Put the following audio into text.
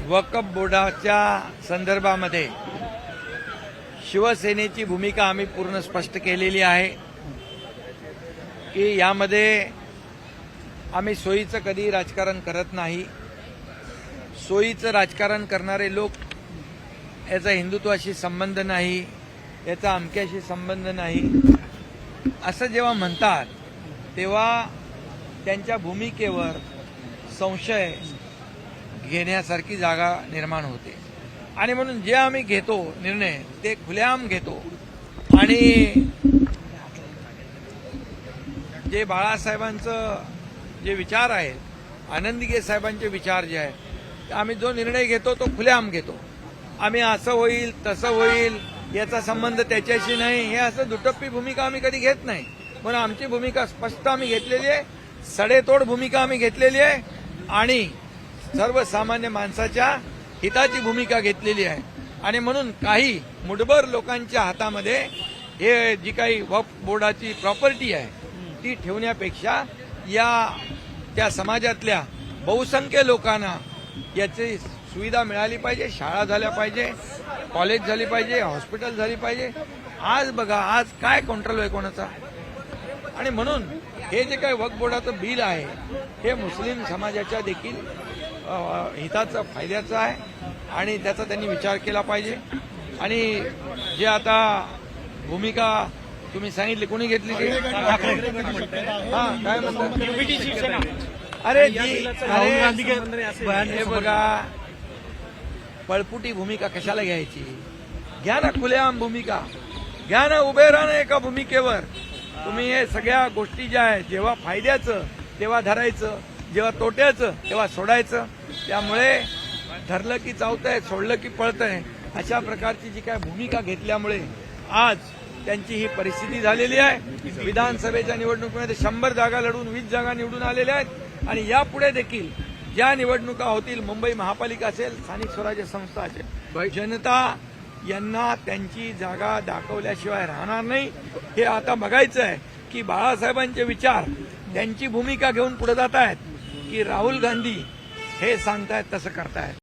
वक्फ बोर्डाच्या संदर्भामध्ये शिवसेनेची भूमिका आम्ही पूर्ण स्पष्ट केलेली आहे की यामध्ये आम्ही सोयीचं कधी राजकारण करत नाही. सोयीचं राजकारण करणारे लोक याचा हिंदुत्वाशी संबंध नाही, याचा अमक्याशी संबंध नाही असं जेव्हा म्हणतात तेव्हा त्यांच्या भूमिकेवर संशय घेण्यासारखी जागा निर्माण होते. आणि म्हणून जे आम्ही घेतो निर्णय ते खुलेआम घेतो. आणि जे बाळासाहेबांचं जे विचार आहेत, आनंदीगे साहेबांचे विचार जे आहेत, आम्ही जो निर्णय घेतो तो खुलेआम घेतो. आम्ही असं होईल तसं होईल याचा संबंध त्याच्याशी नाही, हे असं दुटप्पी भूमिका आम्ही कधी घेत नाही. म्हणून आमची भूमिका स्पष्ट आम्ही घेतलेली आहे, सडेतोड भूमिका आम्ही घेतलेली आहे आणि सर्वसामान्य माणसाच्या हिताची भूमिका घेतलेली आहे. आणि म्हणून काही मुठभर लोकांच्या हातामध्ये हे जी काही वक्फ बोर्डाची प्रॉपर्टी आहे ती ठेवण्यापेक्षा त्या समाजातल्या बहुसंख्य लोकांना याची सुविधा मिळाली पाहिजे, शाळा झाल्या पाहिजे, कॉलेज झाली पाहिजे, हॉस्पिटल झाली पाहिजे. आज बघा, आज काय कंट्रोल आहे कोणाचा. आणि म्हणून हे जे काही वक्फ बोर्डाचं बिल आहे हे मुस्लिम समाजाच्या देखील हिताचं, फायद्याचं आहे आणि त्याचा त्यांनी विचार केला पाहिजे. आणि जे आता भूमिका तुम्ही सांगितली, कोणी घेतली ती? काय म्हणतात? अरे हे बघा, पळपुटी भूमिका कशाला घ्यायची? घ्या ना खुलेआम भूमिका, घ्या ना, उभे राहा ना एका भूमिकेवर. तुम्ही हे सगळ्या गोष्टी ज्या आहेत, जेव्हा फायद्याचं तेव्हा धरायचं, जेव्हा तोट्याचं तेव्हा सोडायचं. त्यामुळे धरलं की चावतंय, सोडलं की पळतंय, अशा प्रकारची जी काय भूमिका घेतल्यामुळे आज त्यांची ही परिस्थिती झालेली आहे. विधानसभेच्या निवडणुकीमध्ये 100 जागा लढून 20 जागा निवडून आलेल्या आहेत. आणि यापुढे देखील ज्या निवडणुका होतील, मुंबई महापालिका असेल, स्थानिक स्वराज्य संस्था असेल, जनता यांना त्यांची जागा दाखवल्याशिवाय राहणार नाही. हे आता बघायचं आहे की बाळासाहेबांचे विचार त्यांची भूमिका घेऊन पुढे जात आहेत की राहुल गांधी हे सांगतायत तसं करतायत.